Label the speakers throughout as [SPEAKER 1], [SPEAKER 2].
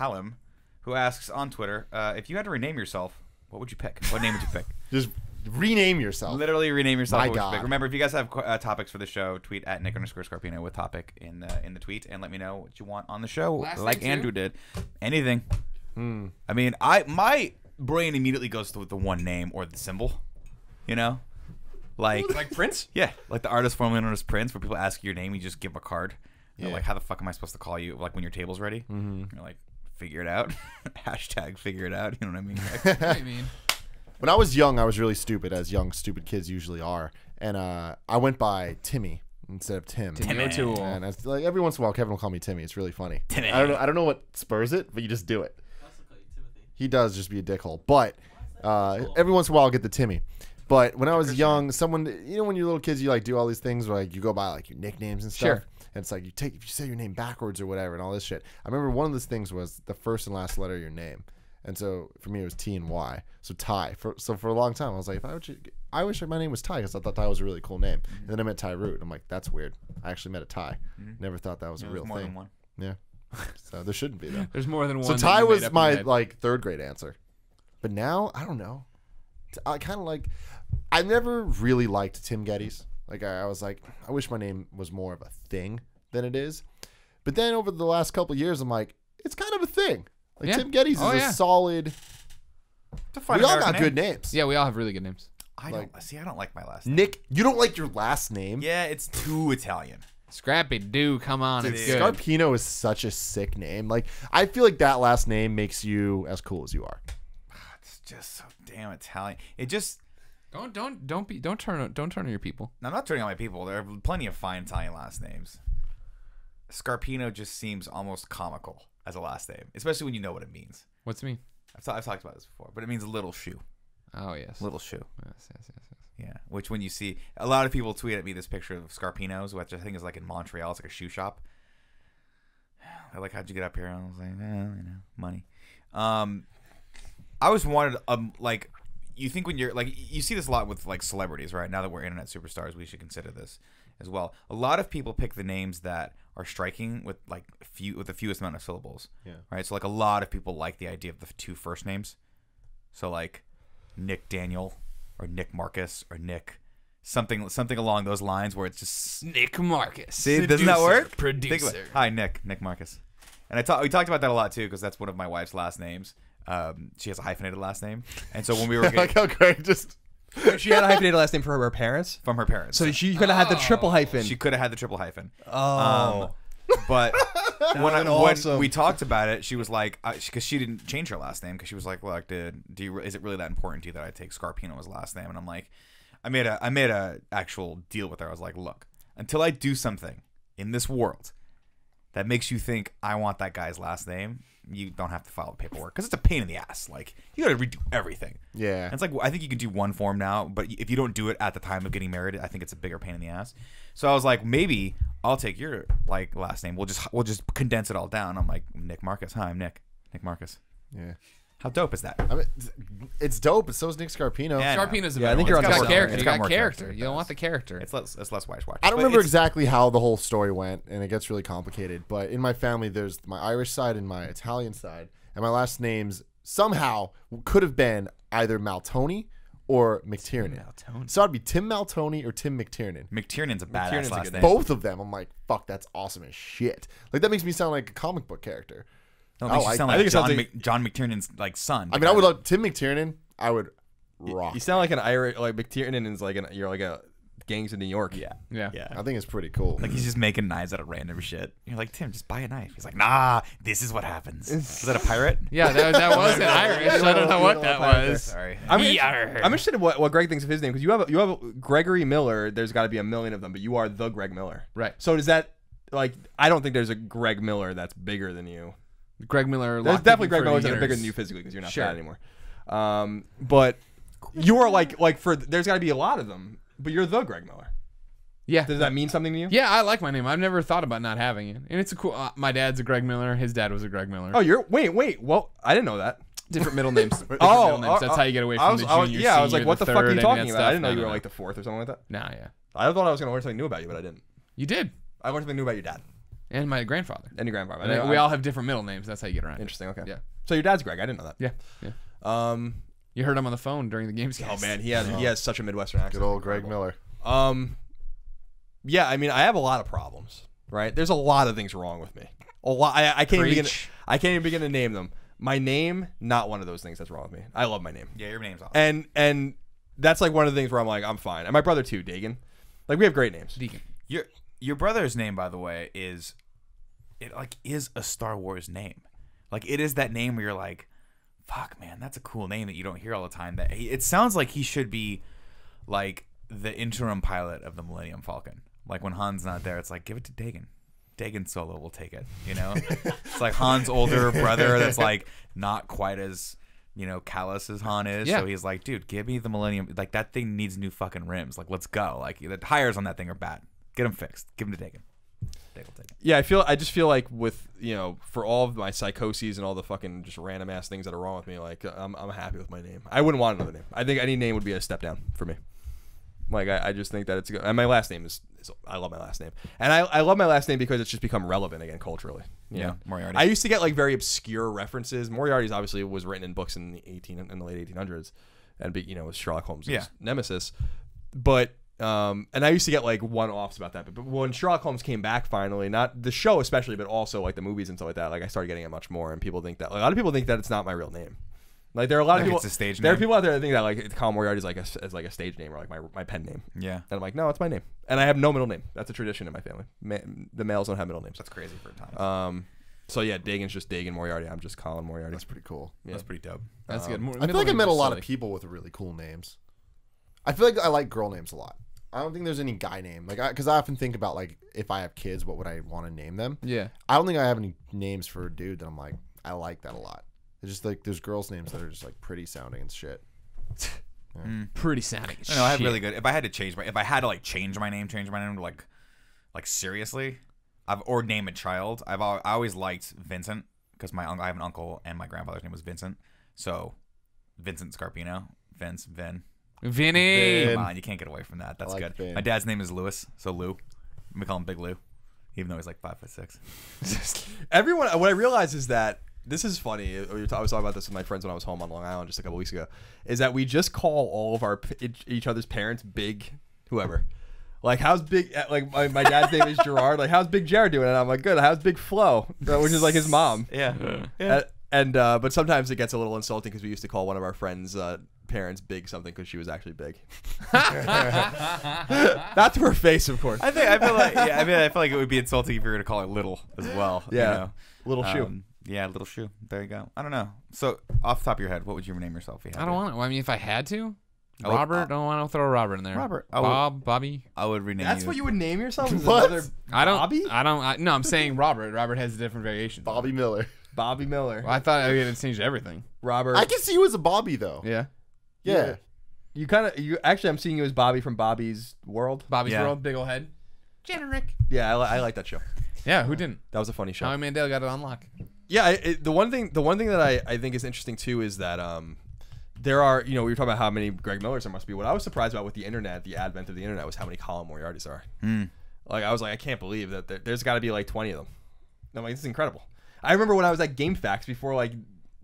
[SPEAKER 1] Hallam, who asks on Twitter, if you had to rename yourself, what would you pick? What name would you pick?
[SPEAKER 2] Just rename yourself.
[SPEAKER 1] Literally rename yourself.
[SPEAKER 2] My
[SPEAKER 1] what would you
[SPEAKER 2] God.
[SPEAKER 1] pick? Remember, if you guys have topics for the show, tweet at Nick_Scarpino with topic in the tweet, and let me know what you want on the show, like Andrew did. Anything. I mean, my brain immediately goes to the one name or the symbol. You know, like
[SPEAKER 3] Prince.
[SPEAKER 1] Yeah, like the artist formerly known as Prince, where people ask your name, you just give them a card.
[SPEAKER 2] Yeah.
[SPEAKER 1] Like, how the fuck am I supposed to call you? Like when your table's ready, you're like, figure it out. Hashtag figure it out. You know what I mean?
[SPEAKER 4] What do you mean?
[SPEAKER 2] When I was young, I was really stupid, as young, stupid kids usually are. And I went by Timmy instead of Tim.
[SPEAKER 4] Timmy O'Toole.
[SPEAKER 2] And it's like every once in a while, Kevin will call me Timmy. It's really funny.
[SPEAKER 1] Timmy.
[SPEAKER 2] I don't know what spurs it, but you just do it. He does just be a dickhole. But every once in a while, I'll get the Timmy. But when I was young, someone, you know, when you're little kids, you like do all these things where like you go by like your nicknames and stuff.
[SPEAKER 4] Sure.
[SPEAKER 2] And it's like if you say your name backwards or whatever and all this shit. I remember one of those things was the first and last letter of your name. And so for me, it was T and Y. So Ty. So for a long time, I was like, I wish my name was Ty because I thought Ty was a really cool name. And then I met Ty Root. I'm like, that's weird. I actually met a Ty. Never thought that was a real
[SPEAKER 1] more
[SPEAKER 2] thing.
[SPEAKER 1] than one.
[SPEAKER 2] Yeah. So there shouldn't be though.
[SPEAKER 4] There's more than one.
[SPEAKER 2] So
[SPEAKER 4] that
[SPEAKER 2] Ty
[SPEAKER 4] you made
[SPEAKER 2] was
[SPEAKER 4] up in
[SPEAKER 2] my
[SPEAKER 4] your head.
[SPEAKER 2] like third grade answer. But now I don't know. I kind of like. I never really liked Tim Gettys. Like I was like, I wish my name was more of a thing than it is. But then over the last couple of years, I'm like, it's kind of a thing. Like
[SPEAKER 4] Yeah.
[SPEAKER 2] Tim Gettys is a solid.
[SPEAKER 1] Define
[SPEAKER 2] We all
[SPEAKER 1] American
[SPEAKER 2] got
[SPEAKER 1] name.
[SPEAKER 2] good names.
[SPEAKER 4] Yeah, we all have really good names.
[SPEAKER 1] I don't like my last name.
[SPEAKER 2] Nick, you don't like your last name?
[SPEAKER 1] Yeah, it's too Italian.
[SPEAKER 4] Scrappy Doo, come on, it's good.
[SPEAKER 2] Scarpino is such a sick name. Like I feel like that last name makes you as cool as you are.
[SPEAKER 1] It's just so damn Italian. It just.
[SPEAKER 4] Don't turn on your people.
[SPEAKER 1] I'm not turning on my people. There are plenty of fine Italian last names. Scarpino just seems almost comical as a last name, especially when you know what it means.
[SPEAKER 4] What's it mean?
[SPEAKER 1] I've talked about this before, but it means little shoe.
[SPEAKER 4] Oh yes.
[SPEAKER 1] Little shoe.
[SPEAKER 4] Yes.
[SPEAKER 1] Yeah, which when you see a lot of people tweet at me this picture of Scarpino's, which I think is like in Montreal. It's like a shoe shop. They're like, "How'd you get up here?" And I was like, money." I always wanted like. You think when you're like, you see this a lot with like celebrities, right? Now that we're internet superstars, we should consider this as well. A lot of people pick the names that are striking with like the fewest amount of syllables. Yeah. Right. So like a lot of people like the idea of the two first names. So like Nick Daniel or Nick Marcus or Nick something along those lines where it's just
[SPEAKER 4] Nick Marcus.
[SPEAKER 1] See, doesn't that work?
[SPEAKER 4] Producer.
[SPEAKER 1] Hi, Nick Marcus. And we talked about that a lot too because that's one of my wife's last names. She has a hyphenated last name, and so when we were
[SPEAKER 2] Like how Greg just.
[SPEAKER 3] She had a hyphenated last name for her parents.
[SPEAKER 1] from her parents,
[SPEAKER 3] So she could have had the triple hyphen.
[SPEAKER 1] she could have had the triple hyphen.
[SPEAKER 3] Oh.
[SPEAKER 1] But when
[SPEAKER 3] awesome.
[SPEAKER 1] we talked about it, she was like, because she didn't change her last name because she was like, look, is it really that important to you that I take Scarpino as last name? And I'm like, I made a actual deal with her. I was like, look, until I do something in this world that makes you think I want that guy's last name, you don't have to file the paperwork because it's a pain in the ass. Like you got to redo everything.
[SPEAKER 2] Yeah.
[SPEAKER 1] And it's like I think you can do one form now, but if you don't do it at the time of getting married, I think it's a bigger pain in the ass. So I was like, maybe I'll take your like last name. We'll just condense it all down. I'm like Nick Marcus. Hi, I'm Nick Marcus.
[SPEAKER 2] Yeah.
[SPEAKER 1] How dope is that?
[SPEAKER 2] I mean, it's dope, but so is Nick Scarpino.
[SPEAKER 1] Yeah.
[SPEAKER 4] Scarpino's a
[SPEAKER 3] Yeah, I
[SPEAKER 4] better
[SPEAKER 3] think
[SPEAKER 4] one.
[SPEAKER 3] you're
[SPEAKER 4] It's
[SPEAKER 3] on
[SPEAKER 4] got
[SPEAKER 3] the
[SPEAKER 4] character.
[SPEAKER 1] It's
[SPEAKER 4] You
[SPEAKER 1] got
[SPEAKER 4] got
[SPEAKER 1] more
[SPEAKER 4] character.
[SPEAKER 1] character.
[SPEAKER 4] You don't want the character.
[SPEAKER 1] It's less watch.
[SPEAKER 2] I don't remember exactly how the whole story went, and it gets really complicated. But in my family, there's my Irish side and my Italian side, and my last names somehow could have been either Maltoni or McTiernan. So I'd be Tim Maltoni or Tim McTiernan.
[SPEAKER 1] McTiernan's a badass
[SPEAKER 3] McTiernan's a
[SPEAKER 1] last
[SPEAKER 3] good
[SPEAKER 1] name.
[SPEAKER 2] Both of them, I'm like, fuck, that's awesome as shit. Like that makes me sound like a comic book character.
[SPEAKER 1] No, it makes you sound like
[SPEAKER 3] think it sounds
[SPEAKER 1] John McTiernan's like son.
[SPEAKER 2] I mean, I would love Tim McTiernan. I would rock.
[SPEAKER 3] You sound like an Irish, like McTiernan is like you're like a gangs in New York.
[SPEAKER 4] Yeah.
[SPEAKER 2] I think it's pretty cool.
[SPEAKER 1] Like he's just making knives out of random shit. You're like, Tim, just buy a knife. He's like, nah, this is what happens. Is that a pirate?
[SPEAKER 4] Yeah, that was an Irish. I don't know what that was.
[SPEAKER 1] Sorry.
[SPEAKER 3] I'm interested in what Greg thinks of his name because you have a Gregory Miller. There's got to be a million of them, but you are the Greg Miller.
[SPEAKER 4] Right.
[SPEAKER 3] So does that like I don't think there's a Greg Miller that's bigger than you.
[SPEAKER 4] Greg Miller.
[SPEAKER 3] There's definitely Greg Millers that are
[SPEAKER 4] years.
[SPEAKER 3] bigger than you physically because you're not
[SPEAKER 4] Sure.
[SPEAKER 3] fat anymore. But you are like for there's got to be a lot of them, but you're the Greg Miller.
[SPEAKER 4] Yeah.
[SPEAKER 3] Does that mean something to you?
[SPEAKER 4] Yeah, I like my name. I've never thought about not having it, and it's a cool. My dad's a Greg Miller. His dad was a Greg Miller.
[SPEAKER 3] Oh, you're wait. Well, I didn't know that.
[SPEAKER 4] Different middle names. Different middle names. That's how you get away from the junior.
[SPEAKER 3] Yeah, I was like,
[SPEAKER 4] senior,
[SPEAKER 3] what the fuck
[SPEAKER 4] third,
[SPEAKER 3] are you
[SPEAKER 4] any of
[SPEAKER 3] talking
[SPEAKER 4] that
[SPEAKER 3] about? I
[SPEAKER 4] stuff.
[SPEAKER 3] didn't know you
[SPEAKER 4] No,
[SPEAKER 3] were
[SPEAKER 4] no.
[SPEAKER 3] like the fourth or something like that.
[SPEAKER 4] Nah, yeah.
[SPEAKER 3] I thought I was gonna learn something new about you, but I didn't.
[SPEAKER 4] You did.
[SPEAKER 3] I learned something new about your dad.
[SPEAKER 4] And my grandfather.
[SPEAKER 3] And your grandfather.
[SPEAKER 4] And we all have different middle names. That's how you get around.
[SPEAKER 3] Interesting. Okay.
[SPEAKER 4] Yeah.
[SPEAKER 3] So your dad's Greg. I didn't know that.
[SPEAKER 4] Yeah. You heard him on the phone during the games.
[SPEAKER 3] Oh man, he has such a Midwestern accent.
[SPEAKER 2] Good old Greg Miller.
[SPEAKER 3] Yeah, I mean, I have a lot of problems, right? There's a lot of things wrong with me. A lot. I can't even begin to name them. My name, not one of those things that's wrong with me. I love my name.
[SPEAKER 1] Yeah, your name's awesome.
[SPEAKER 3] And that's like one of the things where I'm like, I'm fine. And my brother too, Dagan. Like we have great names.
[SPEAKER 4] Deacon.
[SPEAKER 1] Your brother's name, by the way, is a Star Wars name. Like it is that name where you're like, fuck, man, that's a cool name that you don't hear all the time. It sounds like he should be like the interim pilot of the Millennium Falcon. Like when Han's not there, it's like, give it to Dagan. Dagan Solo will take it, you know? It's like Han's older brother that's like not quite as, you know, callous as Han is.
[SPEAKER 4] Yeah.
[SPEAKER 1] So he's like, dude, give me the Millennium. Like that thing needs new fucking rims. Like, let's go. Like the tires on that thing are bad. Get them fixed. Give them to Dagan. Dagan will take it.
[SPEAKER 3] Yeah, I just feel like with, you know, for all of my psychoses and all the fucking just random ass things that are wrong with me, like I'm happy with my name. I wouldn't want another name. I think any name would be a step down for me. Like I just think that it's good. And my last name is I love my last name, and I love my last name because it's just become relevant again culturally.
[SPEAKER 1] Yeah, Moriarty.
[SPEAKER 3] I used to get like very obscure references. Moriarty's obviously was written in books in the late 1800s, and you know, was Sherlock Holmes' nemesis. But and I used to get like one-offs about that. But when Sherlock Holmes came back finally, not the show especially, but also like the movies and stuff like that, like I started getting it much more, and people think that a lot of people think that it's not my real name. Like there are a lot of people.
[SPEAKER 1] It's a stage
[SPEAKER 3] there
[SPEAKER 1] name.
[SPEAKER 3] are people out there that think that like Colin Moriarty is like a stage name or like my pen name.
[SPEAKER 1] Yeah.
[SPEAKER 3] And I'm like, no, it's my name, and I have no middle name. That's a tradition in my family. The males don't have middle names.
[SPEAKER 1] That's crazy for a time.
[SPEAKER 3] So yeah, Dagan's just Dagan Moriarty. I'm just Colin Moriarty.
[SPEAKER 2] That's pretty cool.
[SPEAKER 3] Yeah.
[SPEAKER 1] That's pretty dope.
[SPEAKER 4] That's good.
[SPEAKER 2] I feel like I met a lot of people with really cool names. I feel like I like girl names a lot. I don't think there's any guy name. Like, because I often think about like if I have kids, what would I want to name them?
[SPEAKER 4] Yeah.
[SPEAKER 2] I don't think I have any names for a dude that I'm like, I like that a lot. It's just like there's girls' names that are just like pretty sounding and shit.
[SPEAKER 4] Pretty sounding.
[SPEAKER 1] No, I have really good. If I had to change change my name to like seriously, or name a child. I always liked Vincent because I have an uncle and my grandfather's name was Vincent, so Vincent Scarpino, Vin.
[SPEAKER 4] Vinny.
[SPEAKER 1] Come on, you can't get away from that. That's
[SPEAKER 2] like
[SPEAKER 1] good.
[SPEAKER 2] Vin.
[SPEAKER 1] My dad's name is Lewis, so Lou. We call him Big Lou, even though he's like 5'6".
[SPEAKER 3] Everyone, what I realize is that this is funny. I was talking about this with my friends when I was home on Long Island just a couple weeks ago. Is that we just call all of each other's parents Big whoever. Like how's Big? Like my dad's name is Gerard. Like how's Big Jared doing? And I'm like good. How's Big Flo? Which is like his mom.
[SPEAKER 1] Yeah.
[SPEAKER 3] But sometimes it gets a little insulting because we used to call one of our friends' parents Big something because she was actually big. Not to her face, of course.
[SPEAKER 1] I feel like it would be insulting if you were to call it Little as well.
[SPEAKER 3] Yeah.
[SPEAKER 1] You know?
[SPEAKER 3] Little shoe.
[SPEAKER 1] Yeah, Little Shoe. There you go. I don't know. So off the top of your head, what would you rename yourself? If you had
[SPEAKER 4] I don't
[SPEAKER 1] to?
[SPEAKER 4] want to. I mean, if I had to,
[SPEAKER 1] I would-
[SPEAKER 4] Robert. Don't want to throw Robert in there.
[SPEAKER 1] Robert.
[SPEAKER 4] Bobby.
[SPEAKER 1] I would rename
[SPEAKER 3] That's
[SPEAKER 1] you.
[SPEAKER 3] what you would name yourself? Is
[SPEAKER 2] What?
[SPEAKER 3] another
[SPEAKER 4] I don't.
[SPEAKER 3] Bobby?
[SPEAKER 4] No, I'm saying Robert. Robert has a different variation.
[SPEAKER 2] Bobby Miller.
[SPEAKER 3] Bobby Miller.
[SPEAKER 4] Well, I thought I had to change everything.
[SPEAKER 3] Robert.
[SPEAKER 2] I can see you as a Bobby though.
[SPEAKER 4] Yeah.
[SPEAKER 2] Yeah.
[SPEAKER 3] You actually, I'm seeing you as Bobby from Bobby's World.
[SPEAKER 4] Bobby's
[SPEAKER 1] Yeah.
[SPEAKER 4] World, big old head. Generic.
[SPEAKER 3] Yeah, I like that show.
[SPEAKER 4] Yeah, who didn't?
[SPEAKER 3] That was a funny show.
[SPEAKER 4] Howie Mandel got it on lock.
[SPEAKER 3] Yeah, the one thing that I think is interesting too is that there are, you know, we were talking about how many Greg Millers there must be. What I was surprised about with the internet, the advent of the internet, was how many Colin Moriartys there are. Like I was like, I can't believe that there's got to be like 20 of them. And I'm like, this is incredible. I remember when I was at GameFAQs before like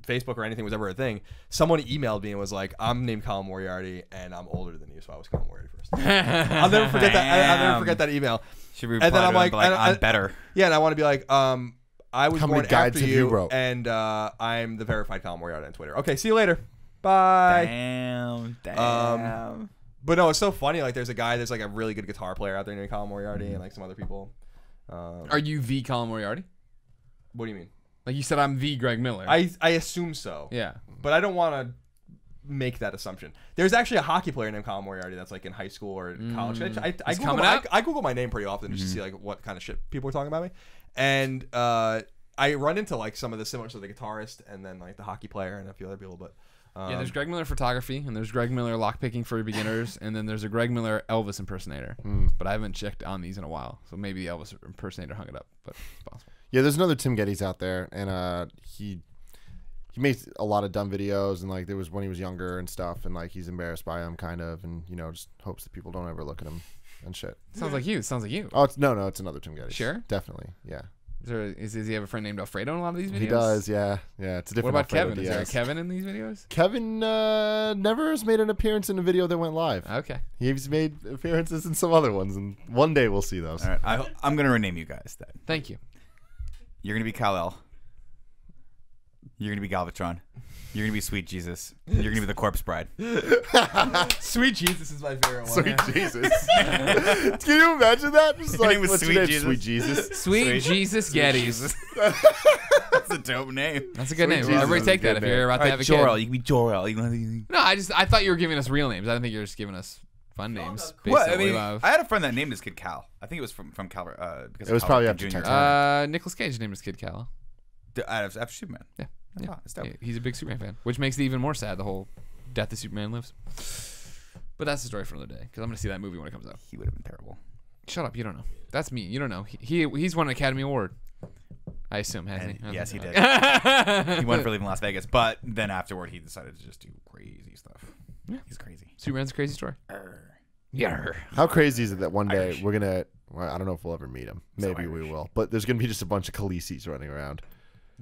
[SPEAKER 3] Facebook or anything was ever a thing, someone emailed me and was like, I'm named Colin Moriarty and I'm older than you, so I was Colin Moriarty first. I'll never forget that. I'll never forget that email.
[SPEAKER 1] Should reply
[SPEAKER 3] And then
[SPEAKER 1] to
[SPEAKER 3] I'm
[SPEAKER 1] him,
[SPEAKER 3] like,
[SPEAKER 1] be I'm better.
[SPEAKER 3] Yeah, and I want to be like, I was
[SPEAKER 2] How many
[SPEAKER 3] born
[SPEAKER 2] guides
[SPEAKER 3] after
[SPEAKER 2] have you
[SPEAKER 3] you,
[SPEAKER 2] wrote?
[SPEAKER 3] and I'm the verified Colin Moriarty on Twitter. Okay, see you later. Bye.
[SPEAKER 1] Damn.
[SPEAKER 3] But no, it's so funny. Like, there's like a really good guitar player out there named Colin Moriarty, and like some other people.
[SPEAKER 4] Are you the Colin Moriarty?
[SPEAKER 3] What do you mean?
[SPEAKER 4] Like you said, I'm the Greg Miller.
[SPEAKER 3] I assume so.
[SPEAKER 4] Yeah.
[SPEAKER 3] But I don't want to make that assumption. There's actually a hockey player named Colin Moriarty that's like in high school or college. I Google my name pretty often just to see like what kind of shit people are talking about me, and I run into like some of the similar, so the guitarist and then like the hockey player and a few other people. But
[SPEAKER 4] Yeah, there's Greg Miller photography, and there's Greg Miller lockpicking for beginners, and then there's a Greg Miller Elvis impersonator. But I haven't checked on these in a while, so maybe the Elvis impersonator hung it up, but it's possible.
[SPEAKER 2] Yeah, there's another Tim Gettys out there, and he makes a lot of dumb videos, and like there was when he was younger and stuff, and like he's embarrassed by them kind of, and you know just hopes that people don't ever look at him and shit.
[SPEAKER 4] Sounds like you. Sounds like you.
[SPEAKER 2] Oh, it's no, it's another Tim Gettys.
[SPEAKER 4] Sure?
[SPEAKER 2] Definitely, yeah.
[SPEAKER 4] Does he have a friend named Alfredo in a lot of these videos?
[SPEAKER 2] He does, yeah. It's a different.
[SPEAKER 4] What about
[SPEAKER 2] Alfredo
[SPEAKER 4] Kevin? Is there a
[SPEAKER 2] Diaz.
[SPEAKER 4] Kevin in these videos?
[SPEAKER 2] Kevin never has made an appearance in a video that went live.
[SPEAKER 4] Okay.
[SPEAKER 2] He's made appearances in some other ones, and one day we'll see those.
[SPEAKER 1] All right, I'm gonna rename you guys then.
[SPEAKER 4] Thank you.
[SPEAKER 1] You're gonna be Kal-El. You're gonna be Galvatron. You're gonna be Sweet Jesus. You're gonna be the Corpse Bride.
[SPEAKER 3] Sweet Jesus is my favorite one.
[SPEAKER 2] Sweet Jesus. Can you imagine that? Just
[SPEAKER 1] Your name was
[SPEAKER 2] what's
[SPEAKER 1] Sweet
[SPEAKER 2] your name?
[SPEAKER 1] Jesus?
[SPEAKER 2] Sweet Jesus.
[SPEAKER 4] Sweet Jesus Gettys.
[SPEAKER 1] That's a dope name.
[SPEAKER 4] That's a good name.
[SPEAKER 2] Jesus
[SPEAKER 4] Everybody
[SPEAKER 2] is a
[SPEAKER 4] take that
[SPEAKER 2] good
[SPEAKER 4] if you're
[SPEAKER 2] name.
[SPEAKER 4] about
[SPEAKER 1] All
[SPEAKER 4] to
[SPEAKER 1] right,
[SPEAKER 4] have a
[SPEAKER 1] Jor-El.
[SPEAKER 4] kid.
[SPEAKER 1] You can be Jor-El. You can-
[SPEAKER 4] No, I thought you were giving us real names. I didn't think you were just giving us fun names. Based
[SPEAKER 1] What?
[SPEAKER 4] on
[SPEAKER 1] I
[SPEAKER 4] what we
[SPEAKER 1] mean,
[SPEAKER 4] love.
[SPEAKER 1] I had a friend that named his kid Cal. I think it was from Cal. Because
[SPEAKER 2] It was
[SPEAKER 1] of
[SPEAKER 2] probably
[SPEAKER 1] Cal
[SPEAKER 2] after
[SPEAKER 1] Jr.
[SPEAKER 2] Titanic.
[SPEAKER 4] Nicolas Cage named his kid Cal.
[SPEAKER 1] After Superman.
[SPEAKER 4] Yeah.
[SPEAKER 1] That's hot. It's dope.
[SPEAKER 4] He's a big Superman fan, which makes it even more sad. The whole death of Superman lives. But that's the story for another day. Because I'm gonna see that movie when it comes out.
[SPEAKER 1] He would have been terrible.
[SPEAKER 4] Shut up! You don't know. That's me. You don't know. He's won an Academy Award. I assume, hasn't he?
[SPEAKER 1] And yes, he did.
[SPEAKER 4] did.
[SPEAKER 1] He won for leaving Las Vegas, but then afterward, he decided to just do crazy stuff.
[SPEAKER 4] Yeah.
[SPEAKER 1] He's crazy.
[SPEAKER 4] Superman's a crazy story. Yeah.
[SPEAKER 2] How crazy is it that one day
[SPEAKER 1] Irish.
[SPEAKER 2] we're gonna? Well, I don't know if we'll ever meet him. Maybe we
[SPEAKER 1] Irish.
[SPEAKER 2] will. But there's gonna be just a bunch of Khaleesi's running around.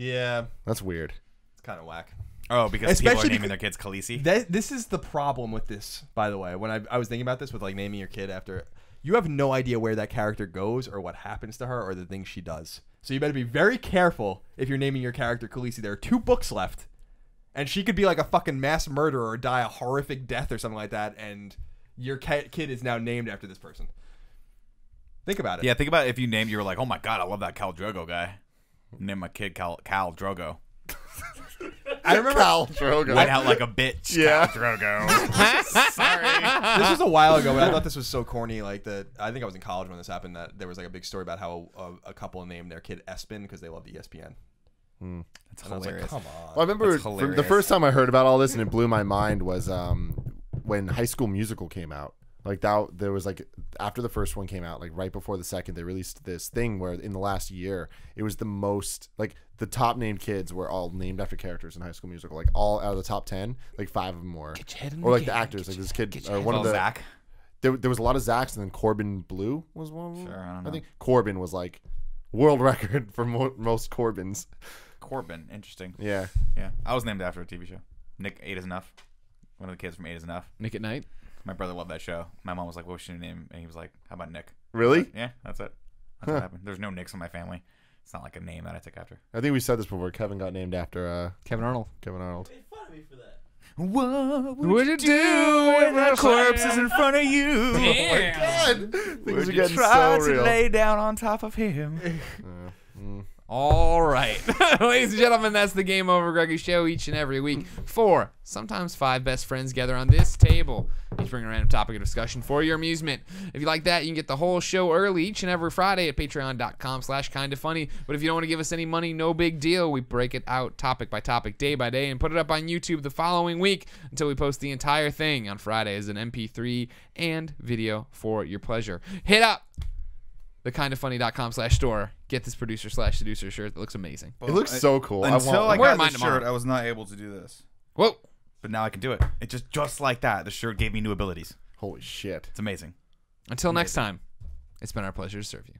[SPEAKER 3] Yeah,
[SPEAKER 2] That's weird.
[SPEAKER 3] it's kind of whack.
[SPEAKER 1] Oh, because people are
[SPEAKER 3] Especially
[SPEAKER 1] naming their kids Khaleesi.
[SPEAKER 3] This is the problem with this, by the way. When I was thinking about this with like naming your kid after, you have no idea where that character goes or what happens to her or the things she does. So you better be very careful if you're naming your character Khaleesi. There are 2 books left, and she could be like a fucking mass murderer or die a horrific death or something like that, and your kid is now named after this person. Think about it.
[SPEAKER 1] Yeah, think about if you named, you were like, oh my god, I love that Khal Drogo guy. Name my kid Khal Drogo.
[SPEAKER 3] I remember
[SPEAKER 2] Cal Drogo.
[SPEAKER 1] Went out like a bitch.
[SPEAKER 2] Yeah.
[SPEAKER 1] Khal Drogo. Sorry.
[SPEAKER 3] this was a while ago, but I thought this was so corny. Like that, I think I was in college when this happened. That there was like a big story about how a couple named their kid Espen because they loved ESPN.
[SPEAKER 1] That's
[SPEAKER 3] And I was like,
[SPEAKER 1] hilarious.
[SPEAKER 3] come on.
[SPEAKER 2] Well, I remember
[SPEAKER 1] That's
[SPEAKER 2] the
[SPEAKER 1] hilarious.
[SPEAKER 2] first time I heard about all this and it blew my mind was when High School Musical came out. Like that, there was like after the first one came out, like right before the second, they released this thing where in the last year it was the most like the top named kids were all named after characters in High School Musical. Like all out of the top 10, like 5 of them were, or like the actors. Like this kid, or one of the
[SPEAKER 1] Zach.
[SPEAKER 2] there was a lot of Zachs, and then Corbin Blue was one of them.
[SPEAKER 1] Sure, I don't know.
[SPEAKER 2] I think Corbin was like world record for most Corbins.
[SPEAKER 1] Corbin. Interesting.
[SPEAKER 2] Yeah.
[SPEAKER 1] Yeah. I was named after a TV show. Nick 8 is Enough. One of the kids from 8 is Enough.
[SPEAKER 4] Nick at Night.
[SPEAKER 1] My brother loved that show. My mom was like, what should your name? And he was like, how about Nick?
[SPEAKER 2] Really?
[SPEAKER 1] Yeah, that's it. That's what happened. There's no Nicks in my family. It's not like a name that I took after.
[SPEAKER 2] I think we said this before. Kevin got named after
[SPEAKER 4] Kevin Arnold.
[SPEAKER 2] Kevin Arnold.
[SPEAKER 1] What
[SPEAKER 4] Would you do when that corpse is
[SPEAKER 1] in front of you?
[SPEAKER 2] God, things
[SPEAKER 1] Would
[SPEAKER 2] are
[SPEAKER 1] you
[SPEAKER 2] getting
[SPEAKER 1] try
[SPEAKER 2] so
[SPEAKER 1] to
[SPEAKER 2] real.
[SPEAKER 1] lay down on top of him?
[SPEAKER 4] All right. Ladies and gentlemen, that's the Game Over Greggy show each and every week. 4, sometimes 5 best friends gather on this table. Each bring a random topic of discussion for your amusement. If you like that, you can get the whole show early each and every Friday at patreon.com/kindafunny. But if you don't want to give us any money, no big deal. We break it out topic by topic, day by day, and put it up on YouTube the following week until we post the entire thing on Friday as an MP3 and video for your pleasure. Hit up thekindafunny.com/store. Get this producer/seducer shirt that looks amazing.
[SPEAKER 2] It looks so cool.
[SPEAKER 1] Until I
[SPEAKER 4] I'm wearing
[SPEAKER 1] got
[SPEAKER 4] mine
[SPEAKER 1] this
[SPEAKER 4] tomorrow.
[SPEAKER 1] shirt, I was not able to do this.
[SPEAKER 4] Whoa.
[SPEAKER 1] But now I can do it. It just like that. The shirt gave me new abilities.
[SPEAKER 2] Holy shit.
[SPEAKER 1] It's amazing.
[SPEAKER 4] Until next time, it's been our pleasure to serve you.